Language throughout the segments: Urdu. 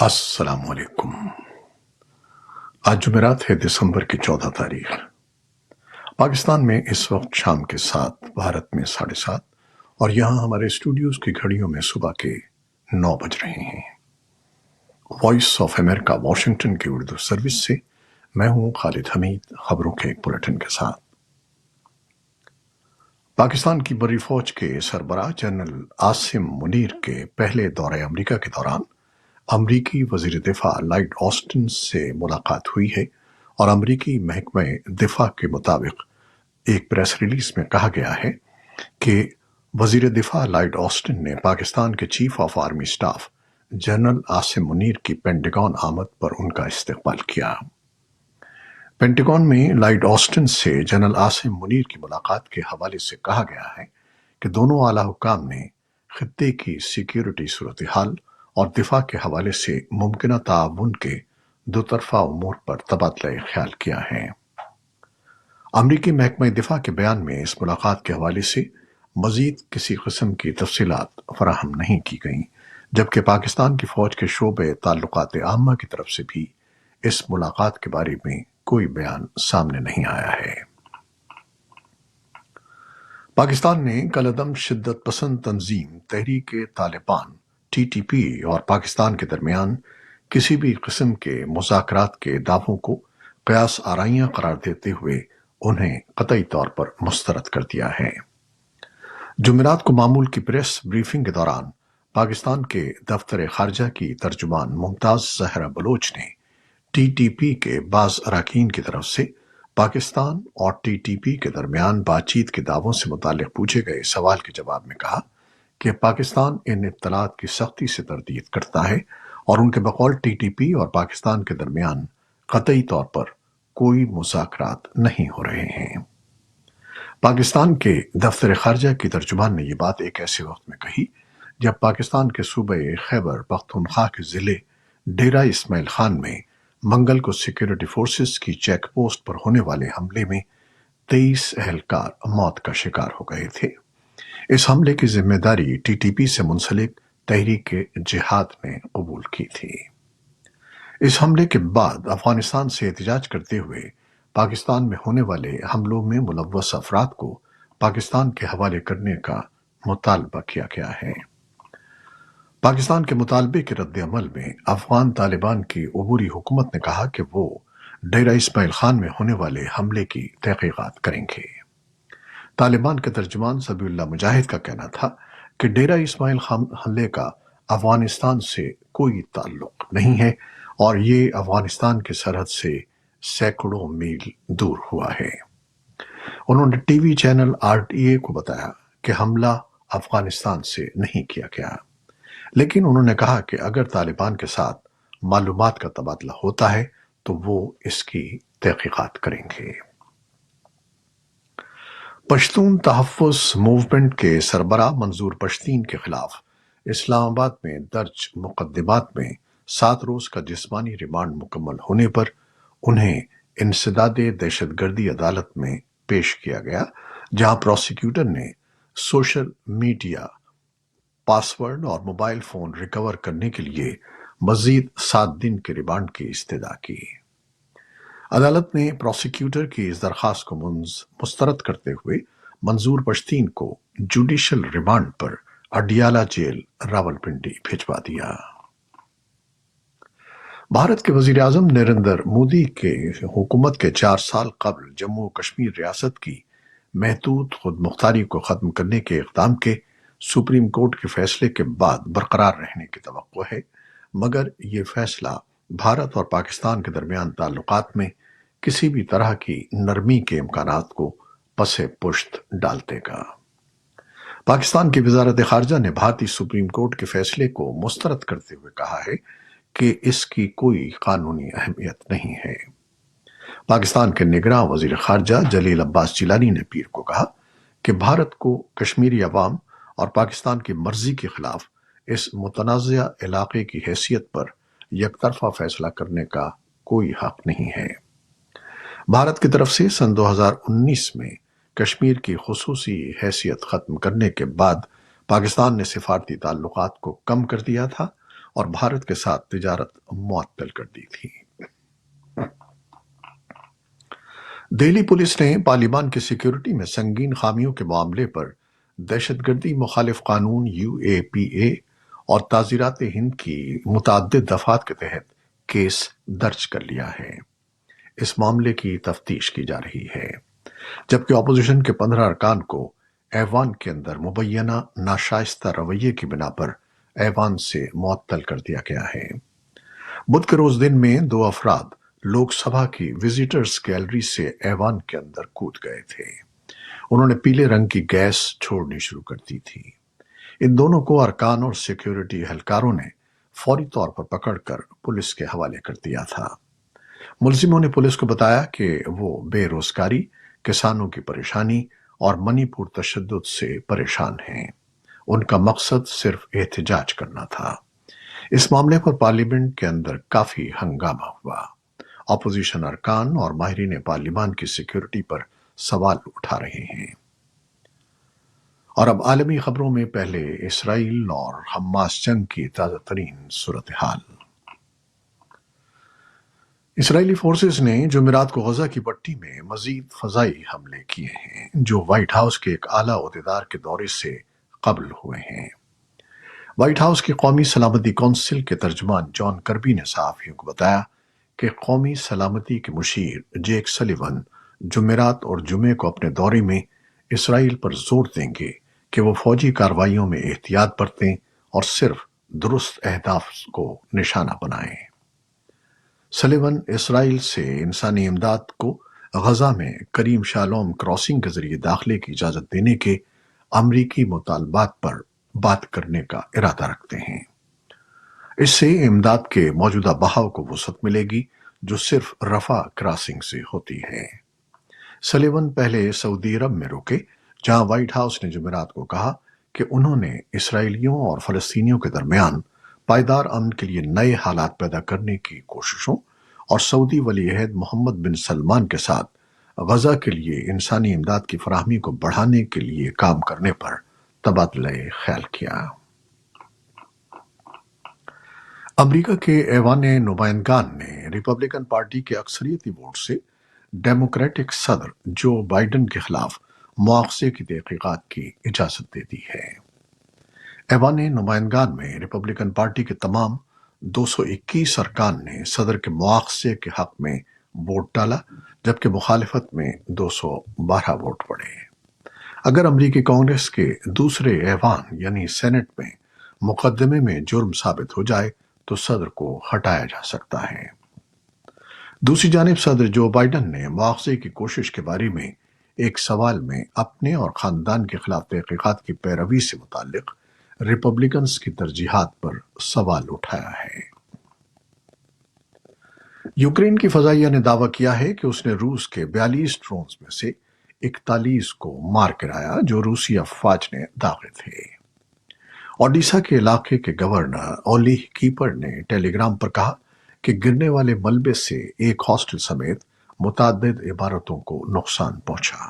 السلام علیکم۔ آج جمعرات ہے دسمبر کی 14 تاریخ۔ پاکستان میں اس وقت شام کے 7، بھارت میں 7:30 اور یہاں ہمارے اسٹوڈیوز کی گھڑیوں میں صبح کے 9 بج رہے ہیں۔ وائس آف امریکہ واشنگٹن کی اردو سروس سے میں ہوں خالد حمید، خبروں کے ایک بلیٹن کے ساتھ۔ پاکستان کی بری فوج کے سربراہ جنرل عاصم منیر کے پہلے دورہ امریکہ کے دوران امریکی وزیر دفاع لائیڈ آسٹن سے ملاقات ہوئی ہے، اور امریکی محکمہ دفاع کے مطابق ایک پریس ریلیز میں کہا گیا ہے کہ وزیر دفاع لائیڈ آسٹن نے پاکستان کے chief of army staff general Asim Munir کی پینٹاگون آمد پر ان کا استقبال کیا۔ پینٹاگون میں لائیڈ آسٹن سے جنرل عاصم منیر کی ملاقات کے حوالے سے کہا گیا ہے کہ دونوں اعلیٰ حکام نے خطے کی سیکیورٹی صورتحال اور دفاع کے حوالے سے ممکنہ تعاون کے دوطرفہ امور پر تبادلہ خیال کیا ہے۔ امریکی محکمہ دفاع کے بیان میں اس ملاقات کے حوالے سے مزید کسی قسم کی تفصیلات فراہم نہیں کی گئیں، جبکہ پاکستان کی فوج کے شعبہ تعلقات عامہ کی طرف سے بھی اس ملاقات کے بارے میں کوئی بیان سامنے نہیں آیا ہے۔ پاکستان نے کل عدم شدت پسند تنظیم تحریک طالبان TTP اور پاکستان کے درمیان کسی بھی قسم کے مذاکرات کے دعووں کو قیاس آرائیاں قرار دیتے ہوئے انہیں قطعی طور پر مسترد کر دیا ہے۔ جمعرات کو معمول کی پریس بریفنگ کے دوران پاکستان کے دفتر خارجہ کی ترجمان ممتاز زہرا بلوچ نے TTP کے بعض اراکین کی طرف سے پاکستان اور TTP کے درمیان بات چیت کے دعووں سے متعلق پوچھے گئے سوال کے جواب میں کہا کہ پاکستان ان اطلاعات کی سختی سے تردید کرتا ہے، اور ان کے بقول TTP اور پاکستان کے درمیان قطعی طور پر کوئی مذاکرات نہیں ہو رہے ہیں۔ پاکستان کے دفتر خارجہ کی ترجمان نے یہ بات ایک ایسے وقت میں کہی جب پاکستان کے صوبہ خیبر پختونخوا کے ضلع ڈیرہ اسماعیل خان میں منگل کو سیکیورٹی فورسز کی چیک پوسٹ پر ہونے والے حملے میں 23 اہلکار موت کا شکار ہو گئے تھے۔ اس حملے کی ذمہ داری TTP سے منسلک تحریک جہاد نے قبول کی تھی۔ اس حملے کے بعد افغانستان سے احتجاج کرتے ہوئے پاکستان میں ہونے والے حملوں میں ملوث افراد کو پاکستان کے حوالے کرنے کا مطالبہ کیا گیا ہے۔ پاکستان کے مطالبے کے رد عمل میں افغان طالبان کی عبوری حکومت نے کہا کہ وہ ڈیرہ اسماعیل خان میں ہونے والے حملے کی تحقیقات کریں گے۔ طالبان کے ترجمان ذبیح اللہ مجاہد کا کہنا تھا کہ ڈیرہ اسماعیل خان حملے کا افغانستان سے کوئی تعلق نہیں ہے، اور یہ افغانستان کی سرحد سے سینکڑوں میل دور ہوا ہے۔ انہوں نے ٹی وی چینل RTA کو بتایا کہ حملہ افغانستان سے نہیں کیا گیا، لیکن انہوں نے کہا کہ اگر طالبان کے ساتھ معلومات کا تبادلہ ہوتا ہے تو وہ اس کی تحقیقات کریں گے۔ پشتون تحفظ موومنٹ کے سربراہ منظور پشتین کے خلاف اسلام آباد میں درج مقدمات میں 7 روز کا جسمانی ریمانڈ مکمل ہونے پر انہیں انسداد دہشت گردی عدالت میں پیش کیا گیا، جہاں پروسیکیوٹر نے سوشل میڈیا پاس ورڈ اور موبائل فون ریکور کرنے کے لیے مزید 7 دن کے ریمانڈ کی استدعا کی۔ عدالت نے پروسیکیوٹر کی اس درخواست کو مسترد کرتے ہوئے منظور پشتین کو جوڈیشل ریمانڈ پر اڈیالہ جیل راولپنڈی بھجوا دیا۔ بھارت کے وزیر اعظم نریندر مودی کے حکومت کے 4 سال قبل جموں و کشمیر ریاست کی محدود خود مختاری کو ختم کرنے کے اقدام کے سپریم کورٹ کے فیصلے کے بعد برقرار رہنے کی توقع ہے، مگر یہ فیصلہ بھارت اور پاکستان کے درمیان تعلقات میں کسی بھی طرح کی نرمی کے امکانات کو پس پشت ڈال دے گا۔ پاکستان کی وزارت خارجہ نے بھارتی سپریم کورٹ کے فیصلے کو مسترد کرتے ہوئے کہا ہے کہ اس کی کوئی قانونی اہمیت نہیں ہے۔ پاکستان کے نگراں وزیر خارجہ جلیل عباس جیلانی نے پیر کو کہا کہ بھارت کو کشمیری عوام اور پاکستان کی مرضی کے خلاف اس متنازع علاقے کی حیثیت پر یک طرفہ فیصلہ کرنے کا کوئی حق نہیں ہے۔ بھارت کی طرف سے سن 2019 میں کشمیر کی خصوصی حیثیت ختم کرنے کے بعد پاکستان نے سفارتی تعلقات کو کم کر دیا تھا، اور بھارت کے ساتھ تجارت معطل کر دی تھی۔ دہلی پولیس نے پارلیمان کی سیکیورٹی میں سنگین خامیوں کے معاملے پر دہشت گردی مخالف قانون UAPA اور تعزیرات ہند کی متعدد دفعات کے تحت کیس درج کر لیا ہے۔ اس معاملے کی تفتیش کی جا رہی ہے، جبکہ اپوزیشن کے 15 ارکان کو ایوان کے اندر مبینہ ناشائستہ رویے کی بنا پر ایوان سے معطل کر دیا گیا ہے۔ بدھ کے روز دن میں 2 افراد لوک سبھا کی وزیٹرز گیلری سے ایوان کے اندر کود گئے تھے۔ انہوں نے پیلے رنگ کی گیس چھوڑنی شروع کر دی تھی۔ ان دونوں کو ارکان اور سیکیورٹی اہلکاروں نے فوری طور پر پکڑ کر پولیس کے حوالے کر دیا تھا۔ ملزموں نے پولیس کو بتایا کہ وہ بے روزگاری، کسانوں کی پریشانی اور منی پور تشدد سے پریشان ہیں۔ ان کا مقصد صرف احتجاج کرنا تھا۔ اس معاملے پر پارلیمنٹ کے اندر کافی ہنگامہ ہوا۔ اپوزیشن ارکان اور ماہرین پارلیمان کی سیکیورٹی پر سوال اٹھا رہے ہیں۔ اور اب عالمی خبروں میں پہلے اسرائیل اور حماس جنگ کی تازہ ترین صورتحال۔ اسرائیلی فورسز نے جمعرات کو غزہ کی پٹی میں مزید فضائی حملے کیے ہیں، جو وائٹ ہاؤس کے ایک اعلیٰ عہدیدار کے دورے سے قبل ہوئے ہیں۔ وائٹ ہاؤس کی قومی سلامتی کونسل کے ترجمان جان کربی نے صحافیوں کو بتایا کہ قومی سلامتی کے مشیر جیک سلیون جمعرات اور جمعے کو اپنے دورے میں اسرائیل پر زور دیں گے کہ وہ فوجی کارروائیوں میں احتیاط برتیں اور صرف درست اہداف کو نشانہ بنائیں۔ سلیون اسرائیل سے انسانی امداد کو غزہ میں کریم شالوم کراسنگ کے ذریعے داخلے کی اجازت دینے کے امریکی مطالبات پر بات کرنے کا ارادہ رکھتے ہیں۔ اس سے امداد کے موجودہ بہاؤ کو وسعت ملے گی جو صرف رفح کراسنگ سے ہوتی ہے۔ سلیون پہلے سعودی عرب میں رکے، جہاں وائٹ ہاؤس نے جمعرات کو کہا کہ انہوں نے اسرائیلیوں اور فلسطینیوں کے درمیان پائیدار امن کے لیے نئے حالات پیدا کرنے کی کوششوں اور سعودی ولی عہد محمد بن سلمان کے ساتھ غزہ کے لیے انسانی امداد کی فراہمی کو بڑھانے کے لیے کام کرنے پر تبادلہ خیال کیا۔ امریکہ کے ایوان نمائندگان نے ریپبلکن پارٹی کے اکثریتی ووٹ سے ڈیموکریٹک صدر جو بائیڈن کے خلاف مواخذے کی تحقیقات کی اجازت دے دی ہے۔ ایوان نمائندگان میں ریپبلکن پارٹی کے تمام 221 ارکان نے صدر کے مواخذے کے حق میں ووٹ ڈالا، جبکہ مخالفت میں 212 ووٹ پڑے۔ اگر امریکی کانگریس کے دوسرے ایوان یعنی سینٹ میں مقدمے میں جرم ثابت ہو جائے تو صدر کو ہٹایا جا سکتا ہے۔ دوسری جانب صدر جو بائیڈن نے مواخذے کی کوشش کے بارے میں ایک سوال میں اپنے اور خاندان کے خلاف تحقیقات کی پیروی سے متعلق ریپبلکنز کی ترجیحات پر سوال اٹھایا ہے۔ یوکرین کی فضائیہ نے دعویٰ کیا ہے کہ اس نے روس کے 42 ڈرونز میں سے 41 کو مار گرایا جو روسی افواج نے داغے تھے۔ اوڈیشہ کے علاقے کے گورنر اولی کیپر نے ٹیلی گرام پر کہا کہ گرنے والے ملبے سے ایک ہاسٹل سمیت متعدد عمارتوں کو نقصان پہنچا۔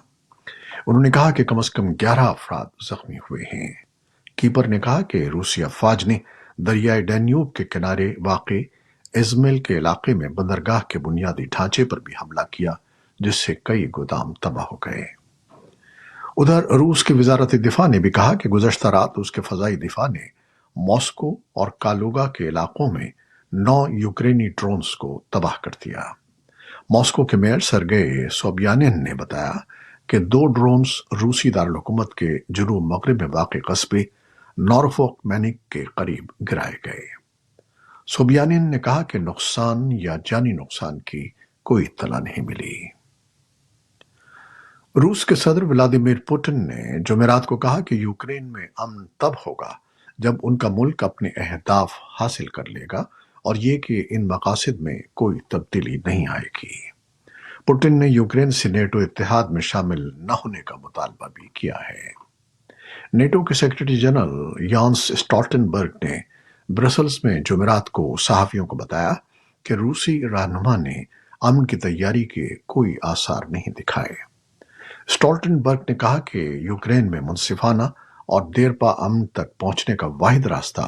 انہوں نے کہا کہ کم از کم 11 افراد زخمی ہوئے ہیں۔ کیپر نے کہا کہ روسی افواج نے دریائے ڈینیوب کے کنارے واقع ازمیل کے علاقے میں بندرگاہ کے بنیادی ڈھانچے پر بھی حملہ کیا، جس سے کئی گودام تباہ ہو گئے۔ ادھر روس کی وزارت دفاع نے بھی کہا کہ گزشتہ رات اس کے فضائی دفاع نے ماسکو اور کالوگا کے علاقوں میں 9 یوکرینی ڈرونز کو تباہ کر دیا۔ ماسکو کے میئر سرگئی سوبیانین نے بتایا کہ 2 ڈرونز روسی دارالحکومت کے جنوب مغرب میں واقع قصبے نورفوک مینک کے قریب گرائے گئے۔ سوبیانین نے کہا کہ نقصان یا جانی نقصان کی کوئی اطلاع نہیں ملی۔ روس کے صدر ولادیمیر پوٹن نے جمعرات کو کہا کہ یوکرین میں امن تب ہوگا جب ان کا ملک اپنے اہداف حاصل کر لے گا اور یہ کہ ان مقاصد میں کوئی تبدیلی نہیں آئے گی۔ پوٹن نے یوکرین سے نیٹو اتحاد میں شامل نہ ہونے کا مطالبہ بھی کیا ہے۔ نیٹو کے سیکرٹری جنرل یانس اسٹالٹنبرگ نے برسلز میں جمعرات کو صحافیوں کو بتایا کہ روسی رہنما نے امن کی تیاری کے کوئی آثار نہیں دکھائے۔ اسٹالٹنبرگ نے کہا کہ یوکرین میں منصفانہ اور دیرپا امن تک پہنچنے کا واحد راستہ